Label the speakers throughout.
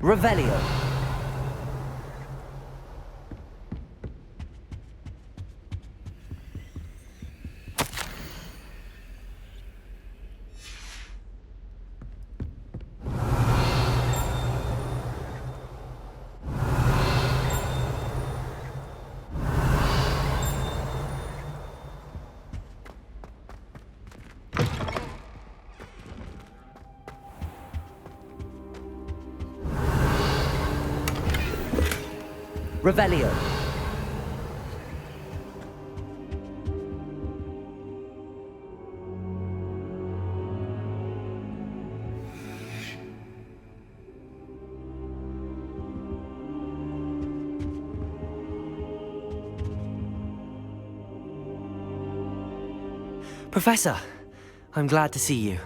Speaker 1: Revelio. Revelio. Professor, I'm glad to see you.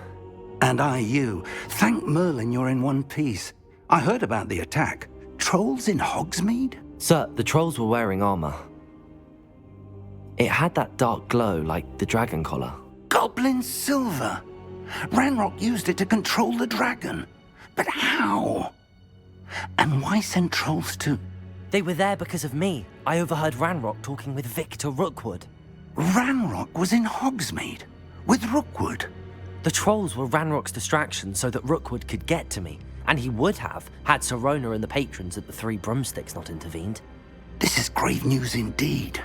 Speaker 2: And I you. Thank Merlin you're in one piece. I heard about the attack. Trolls in Hogsmeade?
Speaker 1: Sir, the trolls were wearing armor. It had that dark glow like the dragon collar.
Speaker 2: Goblin silver! Ranrock used it to control the dragon. But how? And why send trolls to...
Speaker 1: They were there because of me. I overheard Ranrock talking with Victor Rookwood.
Speaker 2: Ranrock was in Hogsmeade? With Rookwood?
Speaker 1: The trolls were Ranrock's distraction so that Rookwood could get to me. And he would have, had Sirona and the patrons at the Three Broomsticks not intervened.
Speaker 2: This is grave news indeed.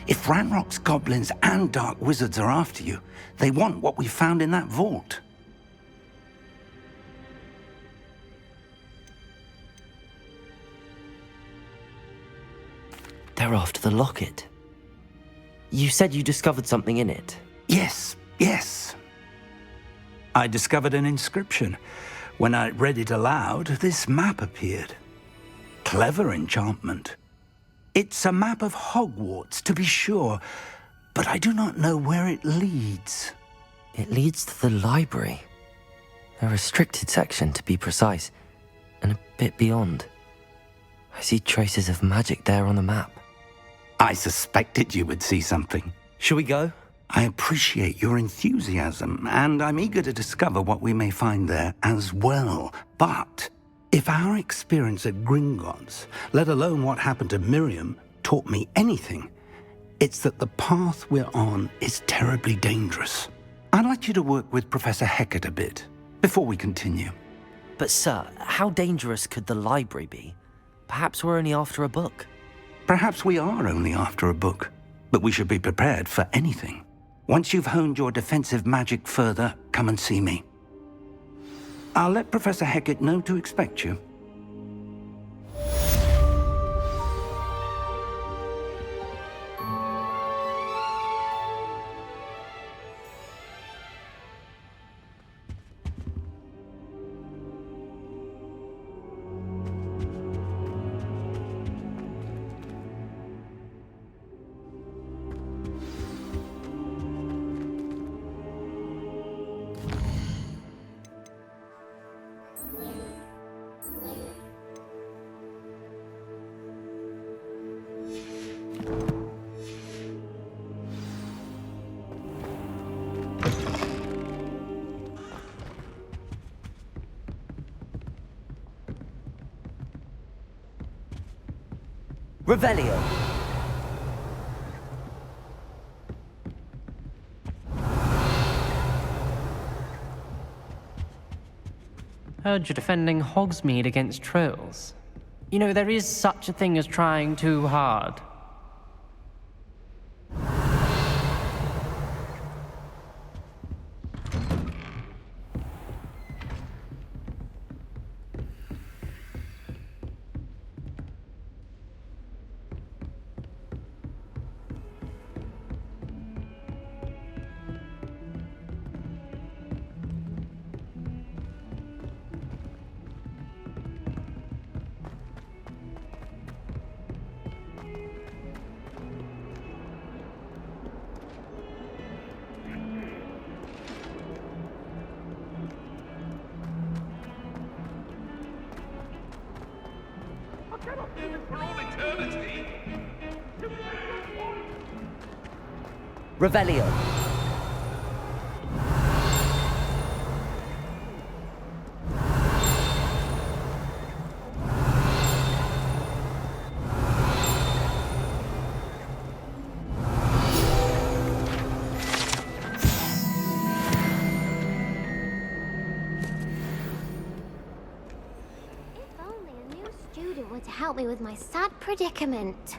Speaker 2: If Ranrock's goblins and dark wizards are after you, they want what we found in that vault.
Speaker 1: They're after the locket. You said you discovered something in it.
Speaker 2: Yes. I discovered an inscription. When I read it aloud, this map appeared. Clever enchantment. It's a map of Hogwarts, to be sure, but I do not know where it leads.
Speaker 1: It leads to the library. A restricted section, to be precise, and a bit beyond. I see traces of magic there on the map.
Speaker 2: I suspected you would see something.
Speaker 1: Shall we go?
Speaker 2: I appreciate your enthusiasm, and I'm eager to discover what we may find there as well. But if our experience at Gringotts, let alone what happened to Miriam, taught me anything, it's that the path we're on is terribly dangerous. I'd like you to work with Professor Hecat a bit, before we continue.
Speaker 1: But sir, how dangerous could the library be? Perhaps we're only after a book.
Speaker 2: Perhaps we are only after a book, but we should be prepared for anything. Once you've honed your defensive magic further, come and see me. I'll let Professor Hecat know to expect you.
Speaker 1: Revelio.
Speaker 3: Heard you're defending Hogsmeade against trolls. You know, there is such a thing as trying too hard.
Speaker 1: Revelio.
Speaker 4: help me with my sad predicament.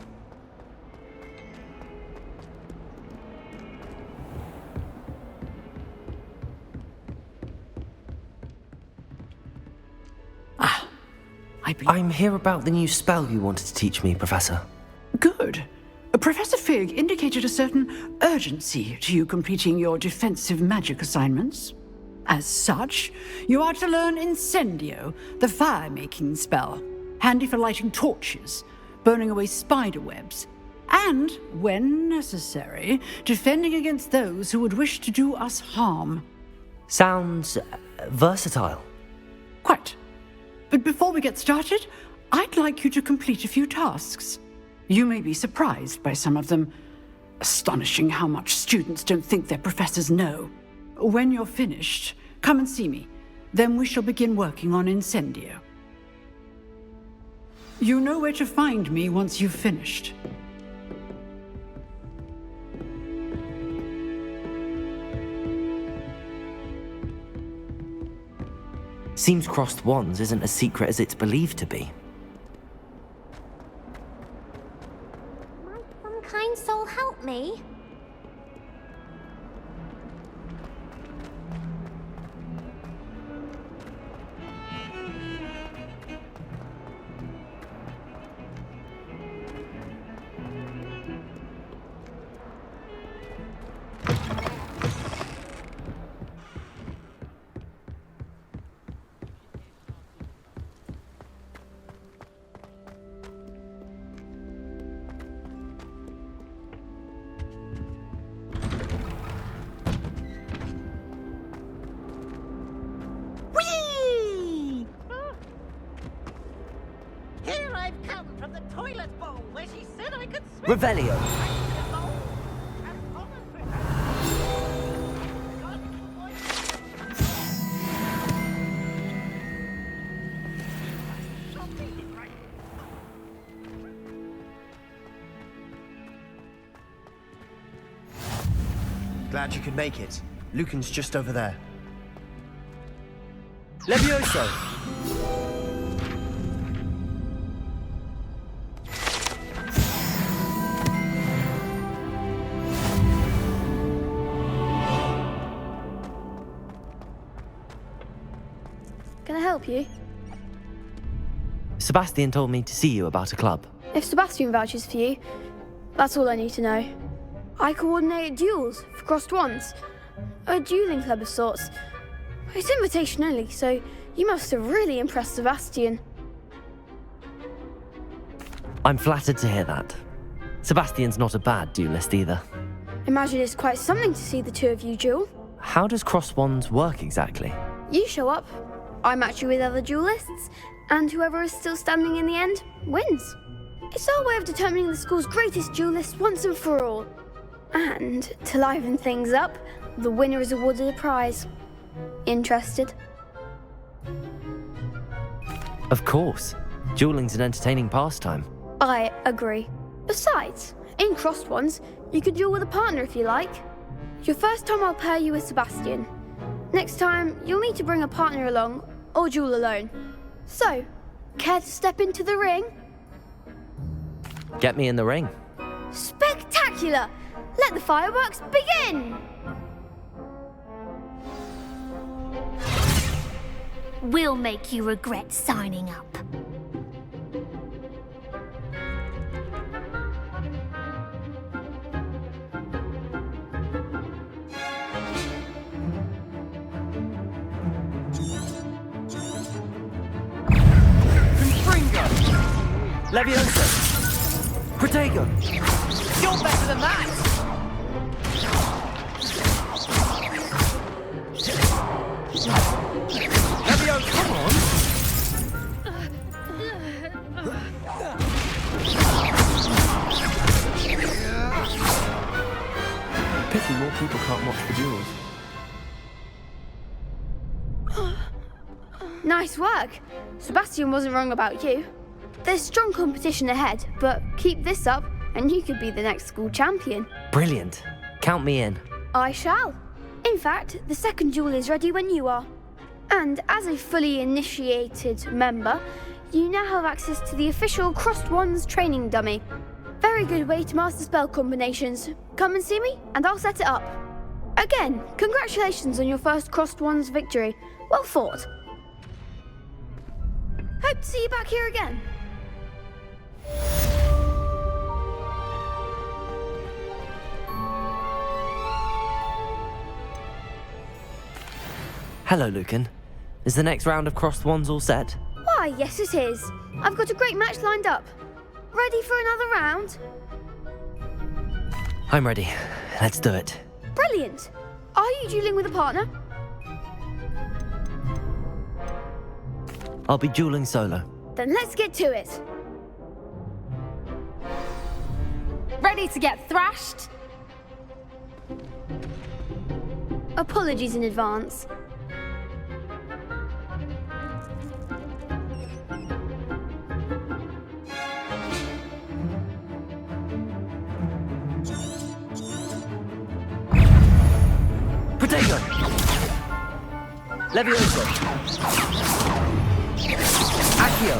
Speaker 1: I'm here about the new spell you wanted to teach me, Professor.
Speaker 5: Good. Professor Fig indicated a certain urgency to you completing your defensive magic assignments. As such, you are to learn Incendio, the fire-making spell, handy for lighting torches, burning away spider webs, and, when necessary, defending against those who would wish to do us harm.
Speaker 1: Sounds versatile.
Speaker 5: Quite. But before we get started, I'd like you to complete a few tasks. You may be surprised by some of them. Astonishing how much students don't think their professors know. When you're finished, come and see me. Then we shall begin working on Incendio. You know where to find me once you've finished.
Speaker 1: Seems crossed wands isn't as secret as it's believed to be.
Speaker 4: Might some kind soul help me?
Speaker 1: Revelio!
Speaker 6: Glad you could make it. Lucan's just over there. Levioso!
Speaker 7: Can I help you?
Speaker 1: Sebastian told me to see you about a club.
Speaker 7: If Sebastian vouches for you, that's all I need to know. I coordinate duels for crossed wands. A dueling club of sorts. It's invitation only, so you must have really impressed Sebastian.
Speaker 1: I'm flattered to hear that. Sebastian's not a bad duelist either.
Speaker 7: Imagine it's quite something to see the two of you duel.
Speaker 1: How does crossed wands work exactly?
Speaker 7: You show up, I match you with other duelists, and whoever is still standing in the end wins. It's our way of determining the school's greatest duelist once and for all. And to liven things up, the winner is awarded a prize. Interested?
Speaker 1: Of course. Dueling's an entertaining pastime.
Speaker 7: I agree. Besides, in crossed ones, you can duel with a partner if you like. Your first time I'll pair you with Sebastian. Next time, you'll need to bring a partner along, or duel alone. So, care to step into the ring?
Speaker 1: Get me in the ring.
Speaker 7: Spectacular! Let the fireworks begin!
Speaker 4: We'll make you regret signing up.
Speaker 1: Levioso! Protego!
Speaker 3: You're better than that!
Speaker 1: Levioso, come on! Pity more people can't watch the duels.
Speaker 7: Nice work. Sebastian wasn't wrong about you. There's strong competition ahead, but keep this up and you could be the next school champion.
Speaker 1: Brilliant. Count me in.
Speaker 7: I shall. In fact, the second duel is ready when you are. And as a fully initiated member, you now have access to the official Crossed Wands training dummy. Very good way to master spell combinations. Come and see me, and I'll set it up. Again, congratulations on your first Crossed Wands victory. Well fought. Hope to see you back here again.
Speaker 1: Hello, Lucan. Is the next round of Crossed Wands all set?
Speaker 7: Why, yes it is. I've got a great match lined up. Ready for another round?
Speaker 1: I'm ready. Let's do it.
Speaker 7: Brilliant. Are you dueling with a partner?
Speaker 1: I'll be dueling solo.
Speaker 7: Then let's get to it.
Speaker 4: Ready to get thrashed?
Speaker 7: Apologies in advance.
Speaker 1: Protego! Levioso! Accio!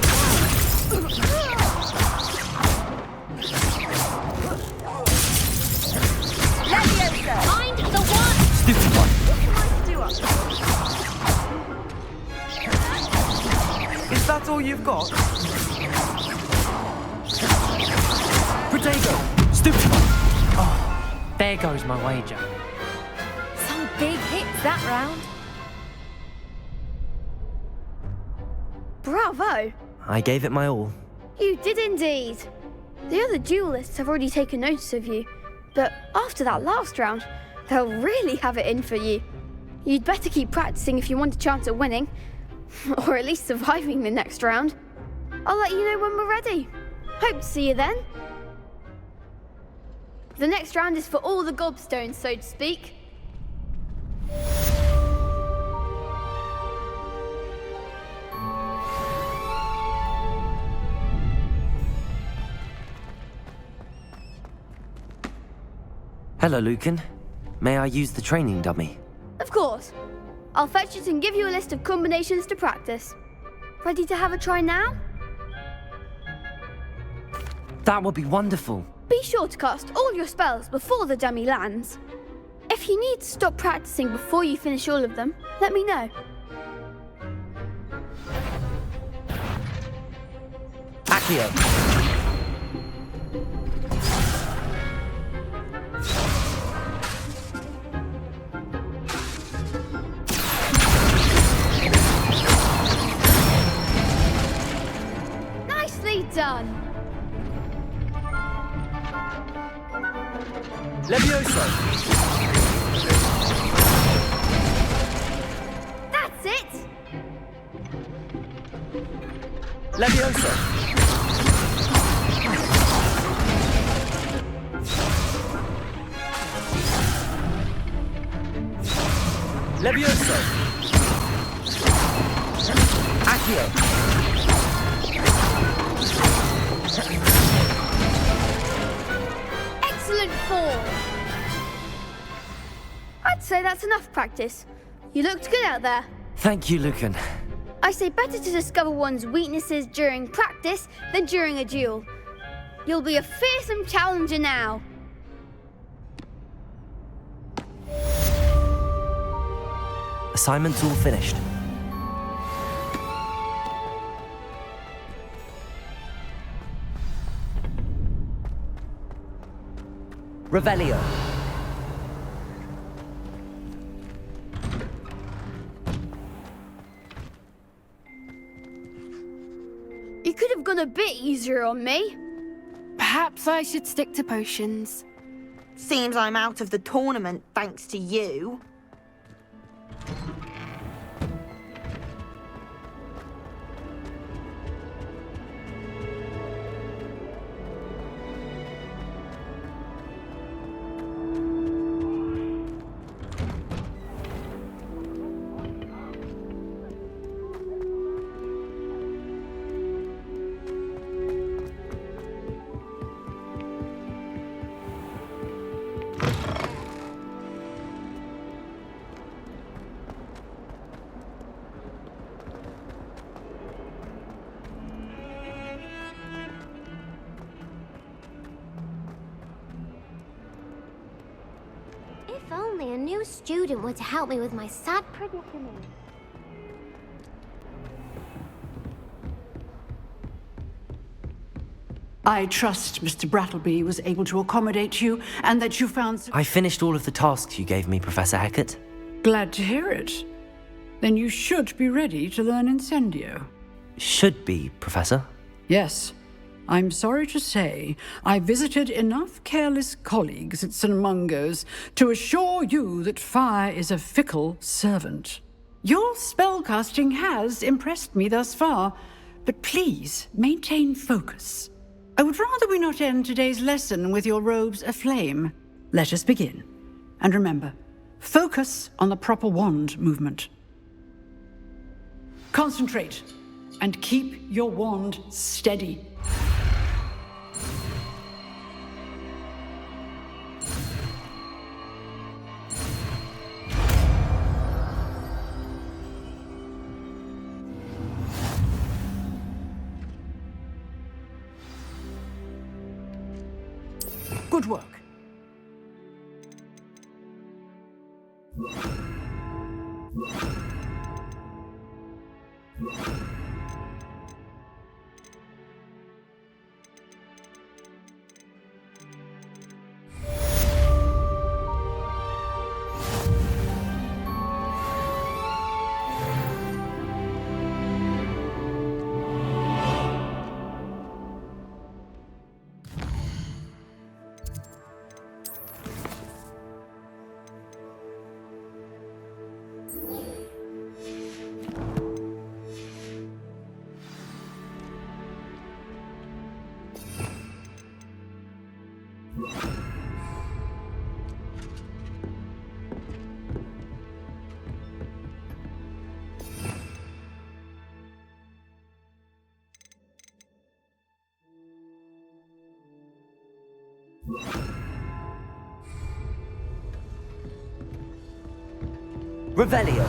Speaker 4: Leviosa! Mind the one!
Speaker 1: Stupid one!
Speaker 6: Is that all you've got?
Speaker 1: Protego! Stupid one!
Speaker 3: There goes my wager.
Speaker 4: Some big hits that round.
Speaker 7: Bravo!
Speaker 1: I gave it my all.
Speaker 7: You did indeed. The other duelists have already taken notice of you, but after that last round, they'll really have it in for you. You'd better keep practicing if you want a chance at winning, or at least surviving the next round. I'll let you know when we're ready. Hope to see you then. The next round is for all the gobstones, so to speak.
Speaker 1: Hello, Lucan. May I use the training dummy?
Speaker 7: Of course. I'll fetch it and give you a list of combinations to practice. Ready to have a try now?
Speaker 1: That would be wonderful.
Speaker 7: Be sure to cast all your spells before the dummy lands. If you need to stop practicing before you finish all of them, let me know.
Speaker 1: Accio!
Speaker 7: Nicely done.
Speaker 1: Levioso!
Speaker 7: That's it.
Speaker 1: Levioso! Levioso! Accio!
Speaker 7: Excellent form. I'd say that's enough practice. You looked good out there.
Speaker 1: Thank you, Lucan.
Speaker 7: I say better to discover one's weaknesses during practice than during a duel. You'll be a fearsome challenger now.
Speaker 1: Assignment's all finished. Revelio.
Speaker 7: You could have gone a bit easier on me.
Speaker 8: Perhaps I should stick to potions.
Speaker 9: Seems I'm out of the tournament thanks to you.
Speaker 4: only a new student were to help me with my sad predicament.
Speaker 5: I trust Mr. Brattleby was able to accommodate you and that you found...
Speaker 1: I finished all of the tasks you gave me, Professor Hecat.
Speaker 5: Glad to hear it. Then you should be ready to learn Incendio.
Speaker 1: Should be, Professor.
Speaker 5: Yes. I'm sorry to say, I visited enough careless colleagues at St. Mungo's to assure you that fire is a fickle servant. Your spellcasting has impressed me thus far, but please maintain focus. I would rather we not end today's lesson with your robes aflame. Let us begin. And remember, focus on the proper wand movement. Concentrate, and keep your wand steady. Good work.
Speaker 1: Revelio.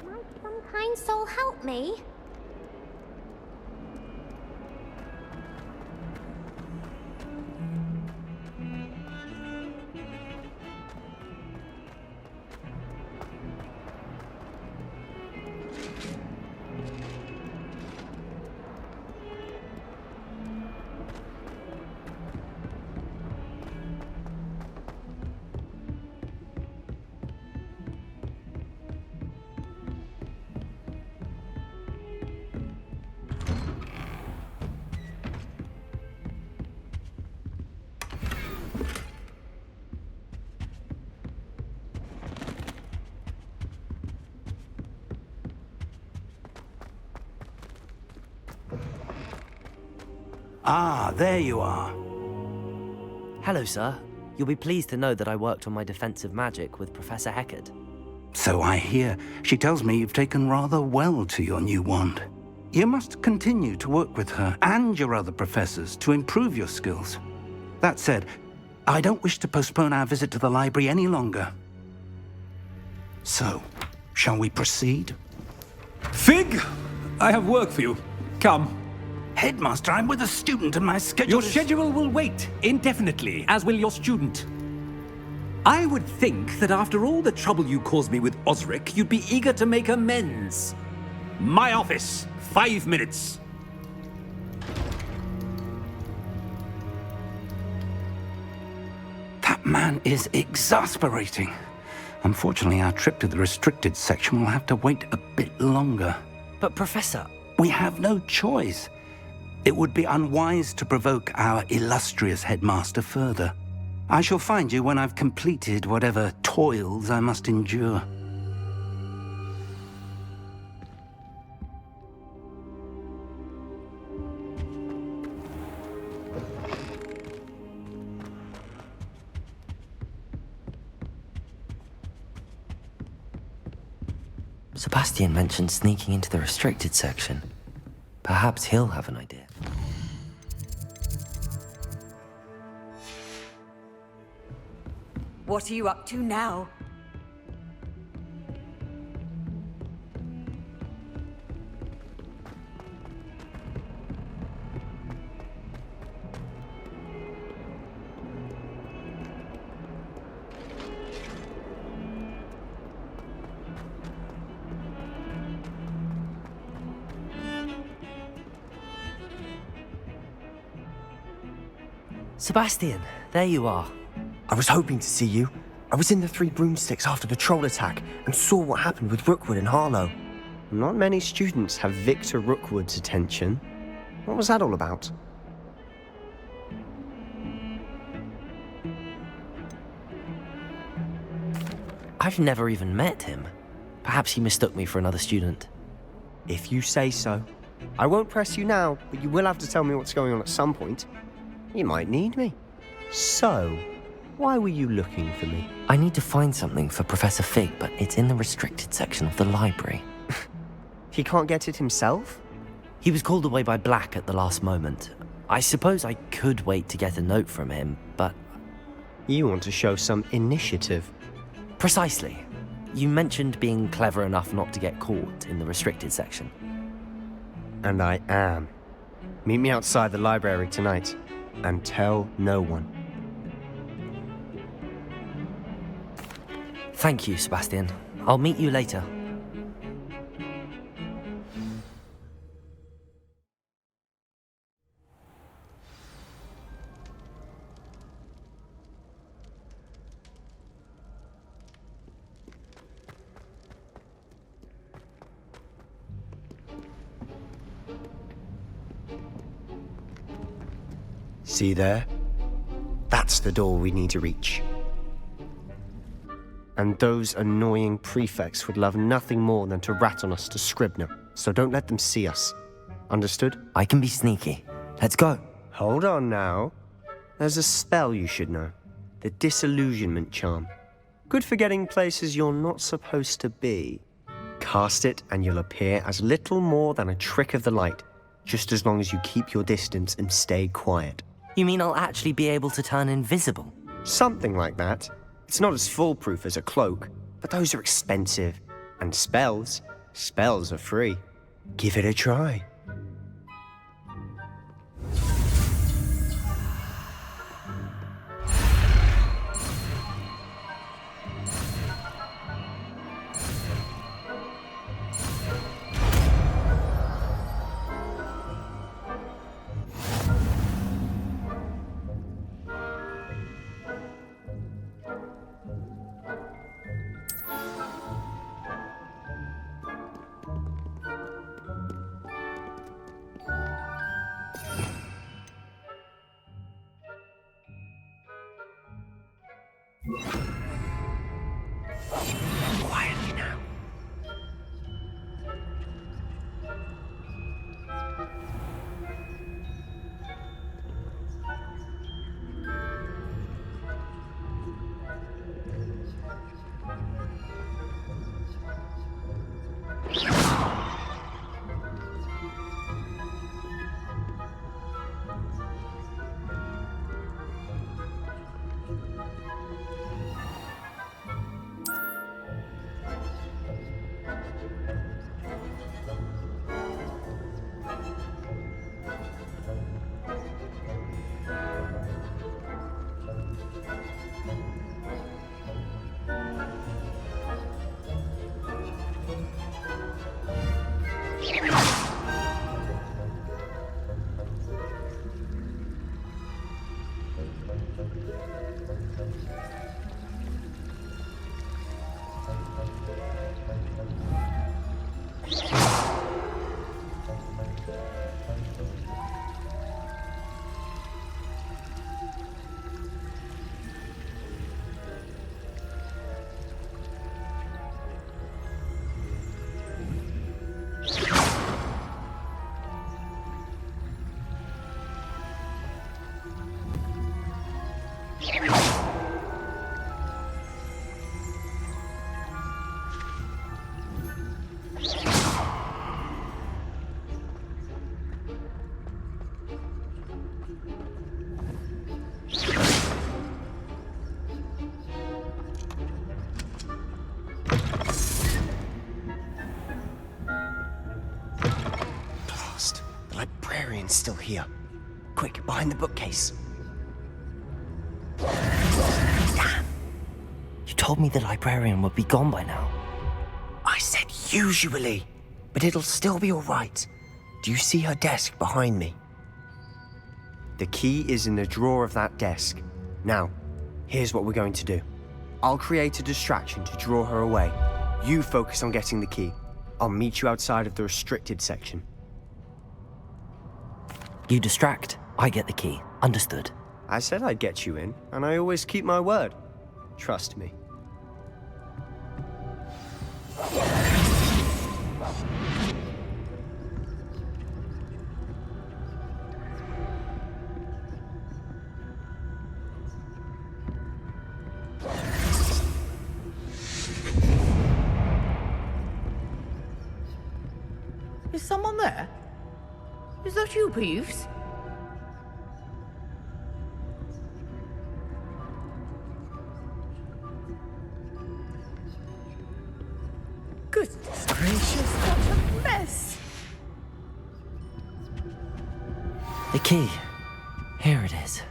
Speaker 4: Might some kind soul help me?
Speaker 2: Ah, there you are.
Speaker 1: Hello, sir. You'll be pleased to know that I worked on my defensive magic with Professor Hecat.
Speaker 2: So I hear. She tells me you've taken rather well to your new wand. You must continue to work with her and your other professors to improve your skills. That said, I don't wish to postpone our visit to the library any longer. So, shall we proceed?
Speaker 10: Fig, I have work for you. Come.
Speaker 2: Headmaster, I'm with a student and my schedule
Speaker 10: Your
Speaker 2: is...
Speaker 10: schedule will wait indefinitely, as will your student. I would think that after all the trouble you caused me with Osric, you'd be eager to make amends. My office, 5 minutes.
Speaker 2: That man is exasperating. Unfortunately, our trip to the restricted section will have to wait a bit longer.
Speaker 1: But, Professor...
Speaker 2: We have no choice. It would be unwise to provoke our illustrious headmaster further. I shall find you when I've completed whatever toils I must endure.
Speaker 1: Sebastian mentioned sneaking into the restricted section. Perhaps he'll have an idea.
Speaker 6: What are you up to now?
Speaker 1: Sebastian, there you are.
Speaker 11: I was hoping to see you. I was in the Three Broomsticks after the troll attack and saw what happened with Rookwood and Harlow. Not many students have Victor Rookwood's attention. What was that all about?
Speaker 1: I've never even met him. Perhaps he mistook me for another student.
Speaker 11: If you say so. I won't press you now, but you will have to tell me what's going on at some point. You might need me. So, why were you looking for me?
Speaker 1: I need to find something for Professor Fig, but it's in the restricted section of the library.
Speaker 11: He can't get it himself?
Speaker 1: He was called away by Black at the last moment. I suppose I could wait to get a note from him, but...
Speaker 11: You want to show some initiative.
Speaker 1: Precisely. You mentioned being clever enough not to get caught in the restricted section.
Speaker 11: And I am. Meet me outside the library tonight, and tell no one.
Speaker 1: Thank you, Sebastian. I'll meet you later.
Speaker 11: See there? That's the door we need to reach. And those annoying prefects would love nothing more than to rat on us to Scribner, so don't let them see us. Understood?
Speaker 1: I can be sneaky. Let's go.
Speaker 11: Hold on now. There's a spell you should know. The Disillusionment Charm. Good for getting places you're not supposed to be. Cast it and you'll appear as little more than a trick of the light, just as long as you keep your distance and stay quiet.
Speaker 1: You mean I'll actually be able to turn invisible?
Speaker 11: Something like that. It's not as foolproof as a cloak, but those are expensive. And spells are free. Give it a try.
Speaker 1: Quietly now.
Speaker 11: Still here. Quick, behind the bookcase.
Speaker 1: Damn. You told me the librarian would be gone by now.
Speaker 11: I said usually, but it'll still be all right. Do you see her desk behind me? The key is in the drawer of that desk. Now, here's what we're going to do. I'll create a distraction to draw her away. You focus on getting the key. I'll meet you outside of the restricted section.
Speaker 1: You distract, I get the key. Understood.
Speaker 11: I said I'd get you in, and I always keep my word. Trust me.
Speaker 6: Is someone there? Is that you, Peeves? Goodness gracious, what a mess!
Speaker 1: The key. Here it is.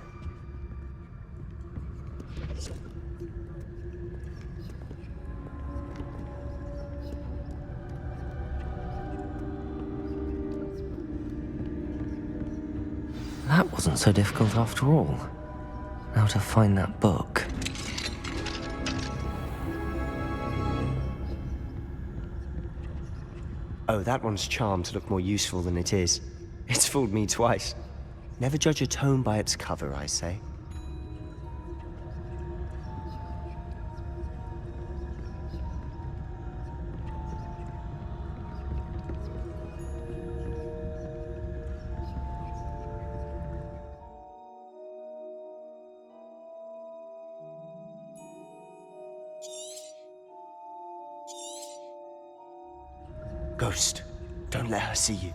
Speaker 1: That wasn't so difficult after all. Now to find that book.
Speaker 11: Oh, that one's charmed to look more useful than it is. It's fooled me twice. Never judge a tome by its cover, I say. Ghost, don't let her see you.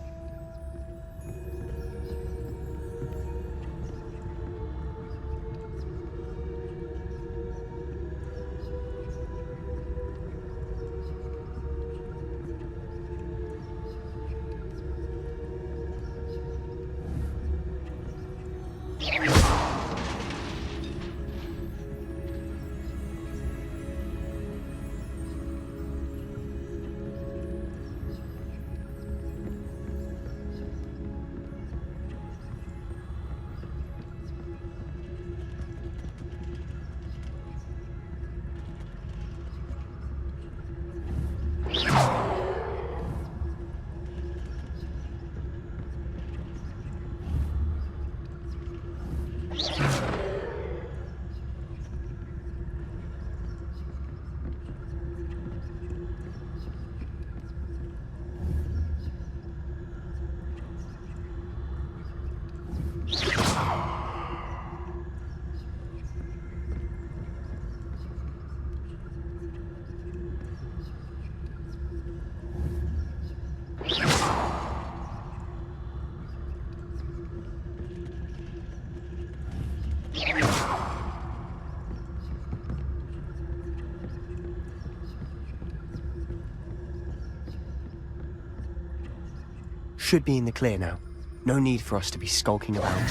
Speaker 11: Should be in the clear now. No need for us to be skulking about.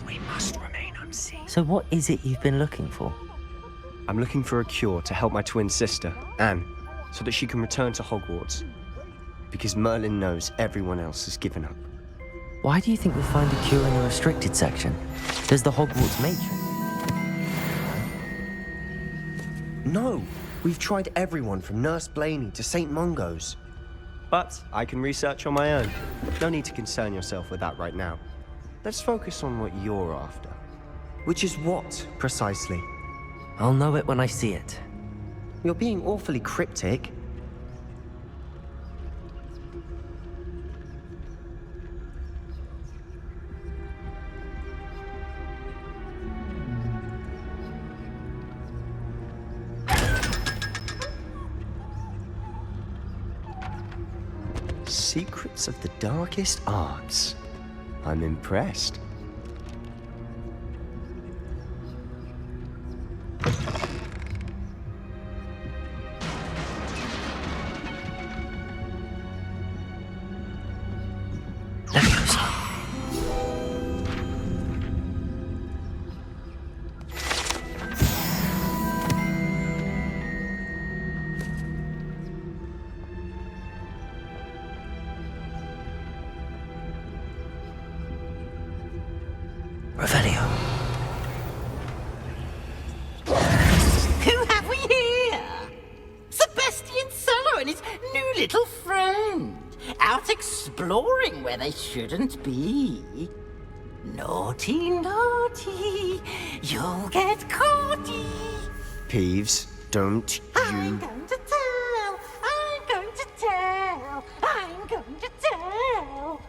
Speaker 11: We must remain unseen.
Speaker 1: So what is it you've been looking for?
Speaker 11: I'm looking for a cure to help my twin sister, Anne, so that she can return to Hogwarts. Because Merlin knows everyone else has given up.
Speaker 1: Why do you think we'll find a cure in the restricted section? Does the Hogwarts matrix?
Speaker 11: No! We've tried everyone from Nurse Blaney to St. Mungo's. But I can research on my own. No need to concern yourself with that right now. Let's focus on what you're after. Which is what, precisely?
Speaker 1: I'll know it when I see it.
Speaker 11: You're being awfully cryptic. Secrets of the darkest arts. I'm impressed.
Speaker 1: Revelio.
Speaker 6: Who have we here? Sebastian and his new little friend. Out exploring where they shouldn't be. Naughty, naughty. You'll get caughty.
Speaker 11: Peeves, don't you...
Speaker 6: I'm going to tell. I'm going to tell. I'm going to tell.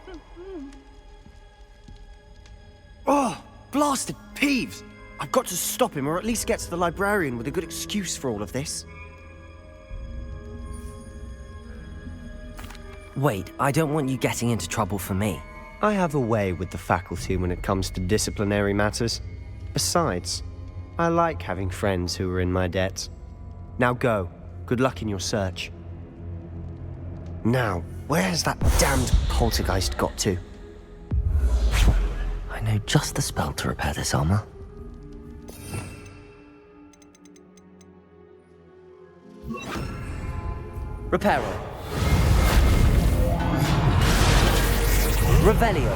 Speaker 11: Oh, blasted Peeves! I've got to stop him, or at least get to the librarian with a good excuse for all of this.
Speaker 1: Wait, I don't want you getting into trouble for me.
Speaker 11: I have a way with the faculty when it comes to disciplinary matters. Besides, I like having friends who are in my debt. Now go. Good luck in your search. Now, where has that damned poltergeist got to?
Speaker 1: I know just the spell to repair this armor. Reparo. Revelio.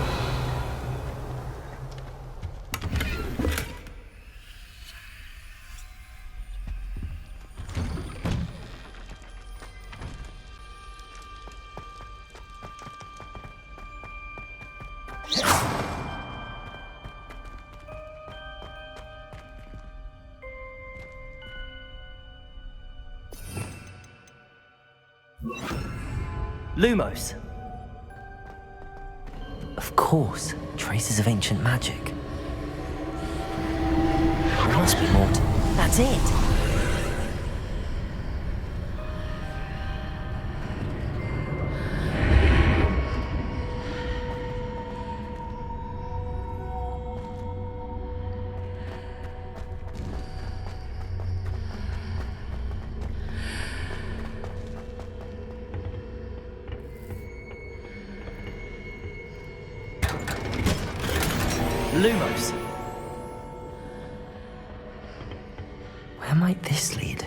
Speaker 1: Lumos. Of course, traces of ancient magic. There must be more to... That's it! Lumos. Where might this lead?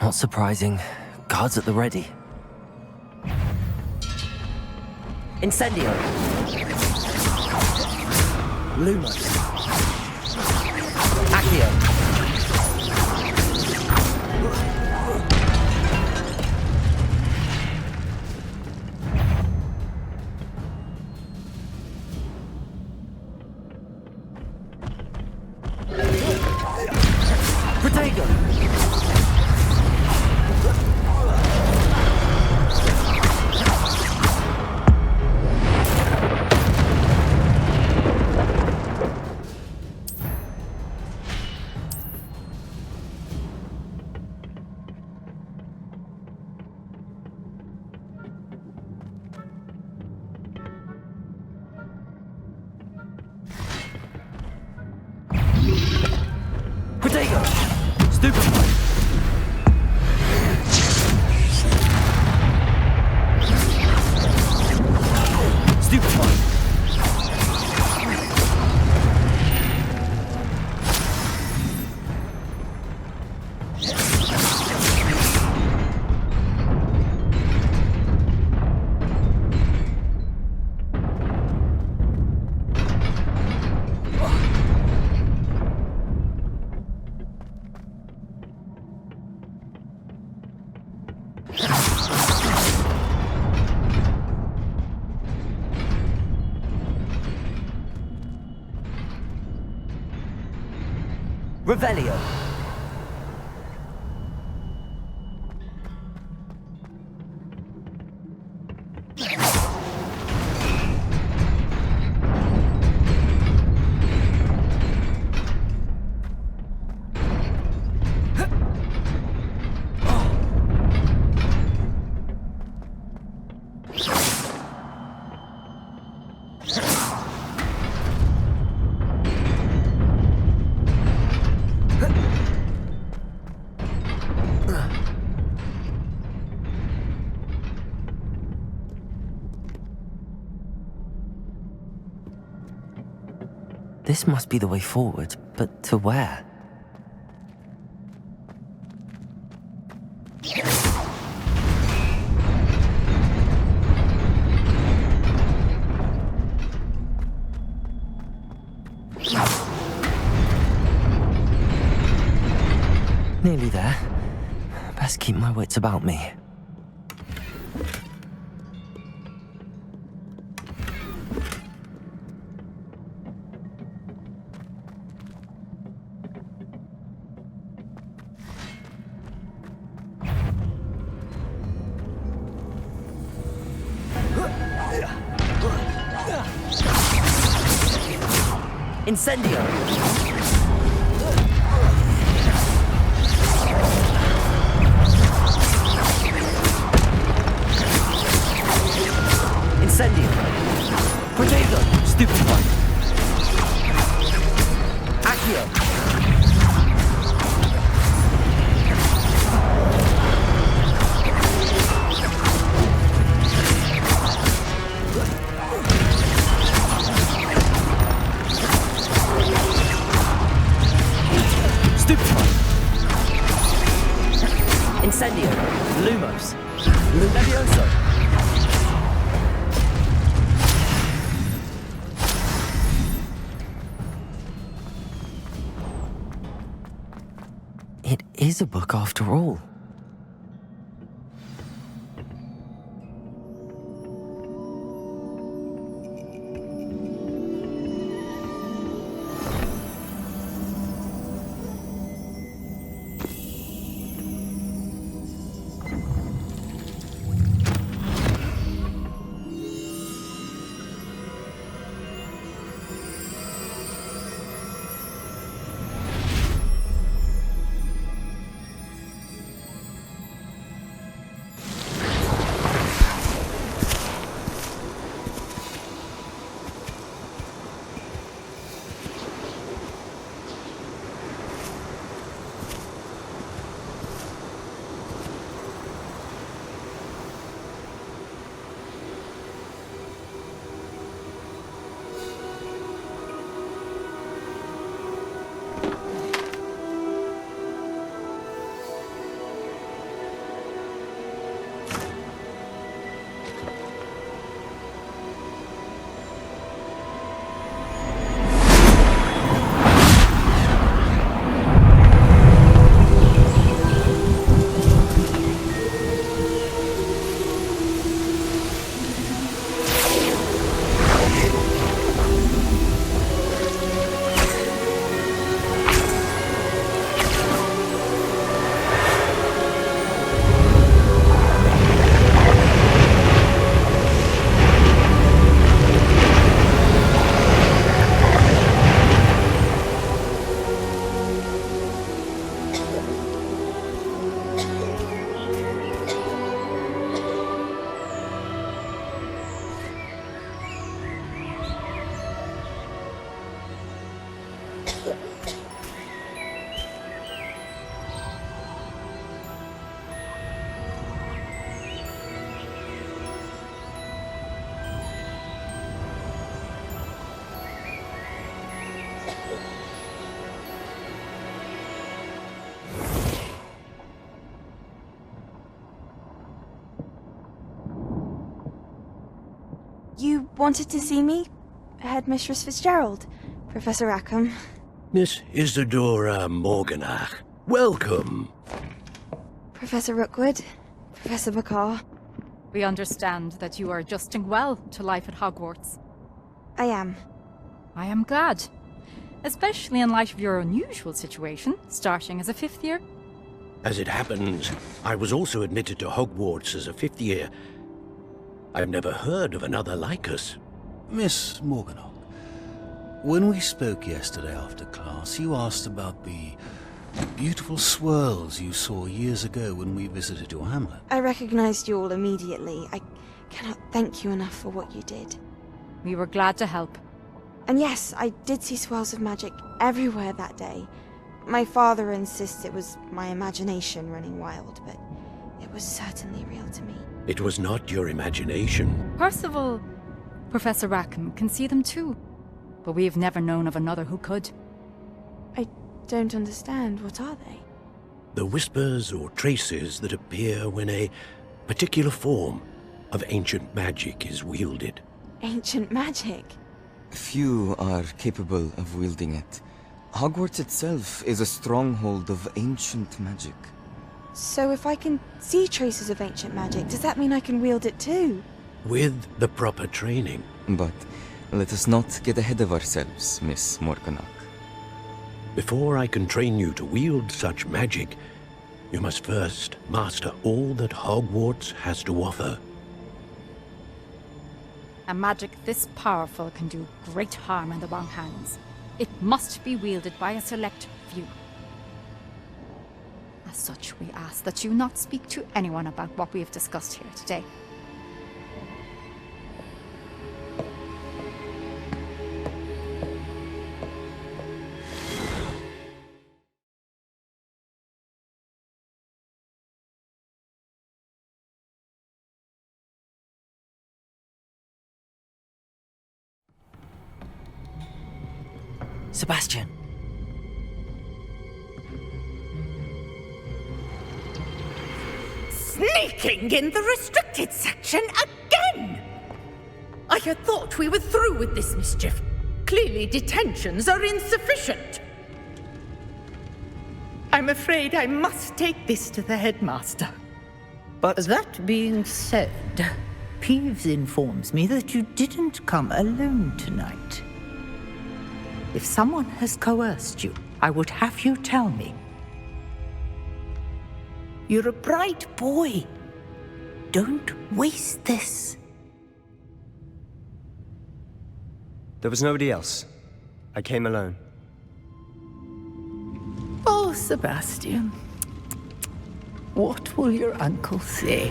Speaker 1: Not surprising. Guards at the ready. Incendio! Lumos. Accio. Protego! Protego! Stupefy! Stupefy! Revelio. This must be the way forward, but to where? Nearly there. Best keep my wits about me.
Speaker 12: Incendio! Incendio! Potato! Stupid one! Accio! Incendio! Lumos! Levioso!
Speaker 1: It is a book after all.
Speaker 9: You wanted to see me? Headmistress Fitzgerald? Professor Rackham?
Speaker 13: Miss Isadora Morganach, welcome.
Speaker 9: Professor Rookwood? Professor McCaw?
Speaker 14: We understand that you are adjusting well to life at Hogwarts.
Speaker 9: I am.
Speaker 14: I am glad. Especially in light of your unusual situation, starting as a 5th year.
Speaker 13: As it happens, I was also admitted to Hogwarts as a 5th year. I've never heard of another like us.
Speaker 15: Miss Morganach, when we spoke yesterday after class, you asked about the beautiful swirls you saw years ago when we visited your hamlet.
Speaker 9: I recognized you all immediately. I cannot thank you enough for what you did.
Speaker 14: We were glad to help.
Speaker 9: And yes, I did see swirls of magic everywhere that day. My father insists it was my imagination running wild, but it was certainly real to me.
Speaker 13: It was not your imagination.
Speaker 14: Percival, Professor Rackham can see them too. but we've never known of another who could.
Speaker 9: I don't understand. What are they?
Speaker 13: The whispers or traces that appear when a particular form of ancient magic is wielded.
Speaker 9: Ancient magic?
Speaker 16: Few are capable of wielding it. Hogwarts itself is a stronghold of ancient magic.
Speaker 9: So if I can see traces of ancient magic, does that mean I can wield it too?
Speaker 13: With the proper training.
Speaker 16: But let us not get ahead of ourselves, Miss Morganach.
Speaker 13: Before I can train you to wield such magic, you must first master all that Hogwarts has to offer.
Speaker 14: A magic this powerful can do great harm in the wrong hands. It must be wielded by a select few. As such, we ask that you not speak to anyone about what we have discussed here today.
Speaker 1: Sebastian!
Speaker 6: Sneaking in the restricted section again! I had thought we were through with this mischief. Clearly detentions are insufficient. I'm afraid I must take this to the headmaster.
Speaker 11: But
Speaker 17: that being said, Peeves informs me that you didn't come alone tonight. If someone has coerced you, I would have you tell me. You're a bright boy. Don't waste this.
Speaker 11: there was nobody else. I came alone.
Speaker 17: Oh, Sebastian. What will your uncle say?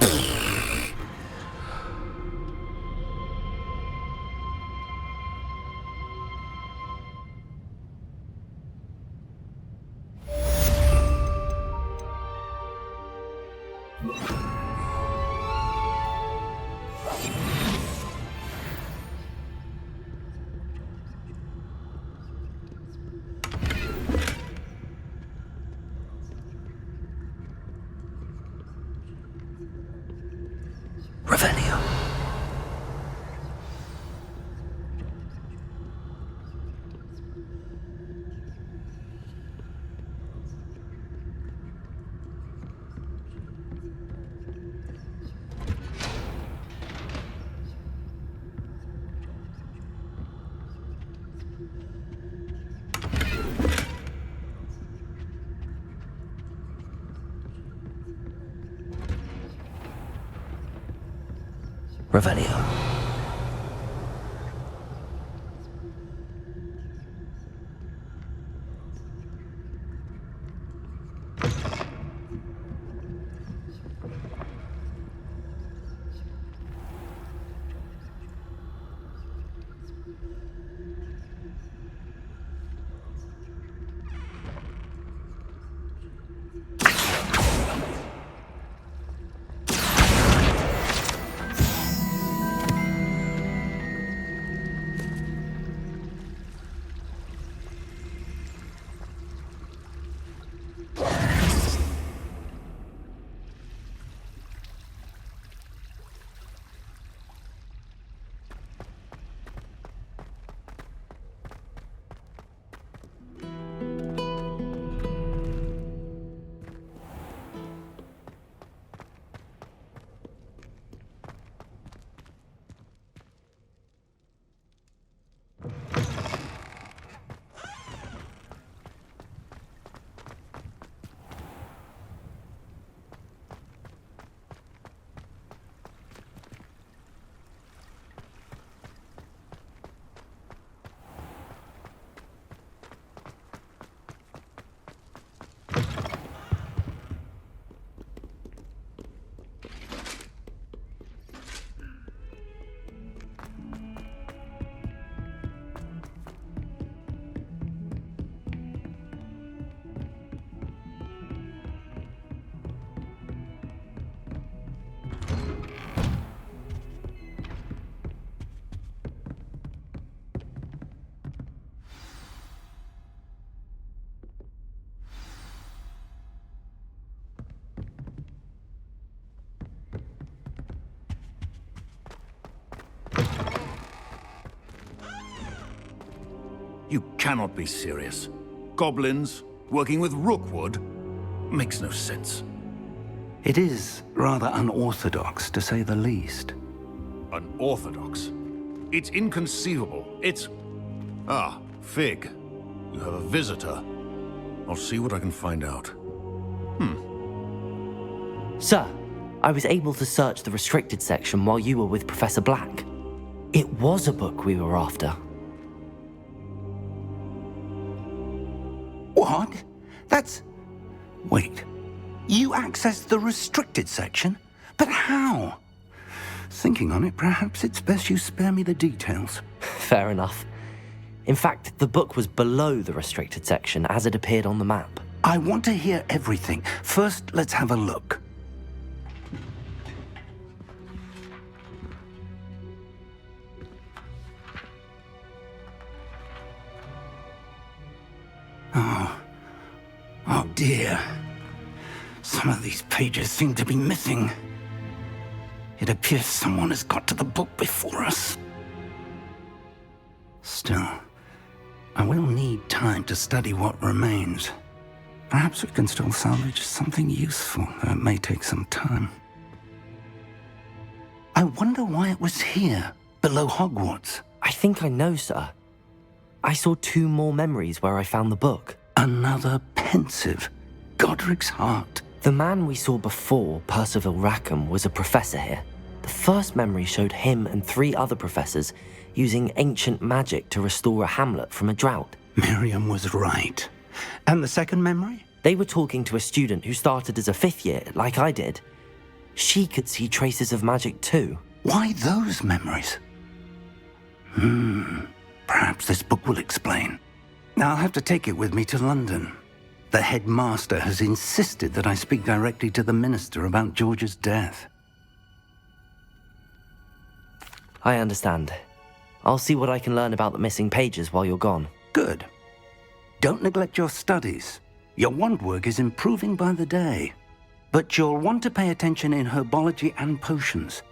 Speaker 1: Revelio.
Speaker 15: You cannot be serious. Goblins working with Rookwood? Makes no sense.
Speaker 2: It is rather unorthodox, to say the least.
Speaker 15: Unorthodox? It's inconceivable. It's... Ah, Fig. You have a visitor. I'll see what I can find out.
Speaker 1: Sir, I was able to search the restricted section while you were with Professor Black. It was a book we were after.
Speaker 2: What? That's... Wait. You accessed the restricted section? But how? Thinking on it, perhaps it's best you spare me the details.
Speaker 1: Fair enough. In fact, the book was below the restricted section as it appeared on the map.
Speaker 2: I want to hear everything. First, let's have a look. Oh dear. Some of these pages seem to be missing. It appears someone has got to the book before us. Still, I will need time to study what remains. Perhaps we can still salvage something useful, though it may take some time. I wonder why it was here, below Hogwarts.
Speaker 1: I think I know, sir. I saw 2 more memories where I found the book.
Speaker 2: Another pensive. Godric's heart.
Speaker 1: The man we saw before, Percival Rackham, was a professor here. The first memory showed him and 3 other professors using ancient magic to restore a hamlet from a drought.
Speaker 2: Miriam was right. And the second memory?
Speaker 1: They were talking to a student who started as a 5th year, like I did. She could see traces of magic too.
Speaker 2: Why those memories? Perhaps this book will explain. I'll have to take it with me to London. The headmaster has insisted that I speak directly to the minister about George's death.
Speaker 1: I understand. I'll see what I can learn about the missing pages while you're gone.
Speaker 2: Good. Don't neglect your studies. Your wand work is improving by the day. But you'll want to pay attention in herbology and potions.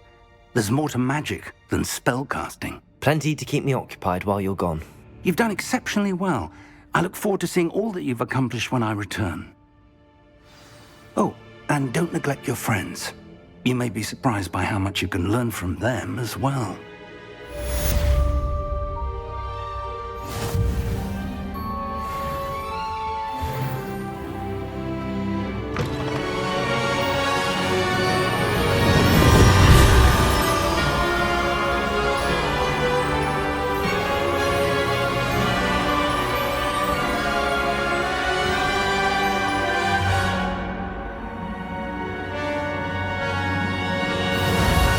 Speaker 2: There's more to magic than spellcasting.
Speaker 1: Plenty to keep me occupied while you're gone.
Speaker 2: You've done exceptionally well. I look forward to seeing all that you've accomplished when I return. Oh, and don't neglect your friends. You may be surprised by how much you can learn from them as well.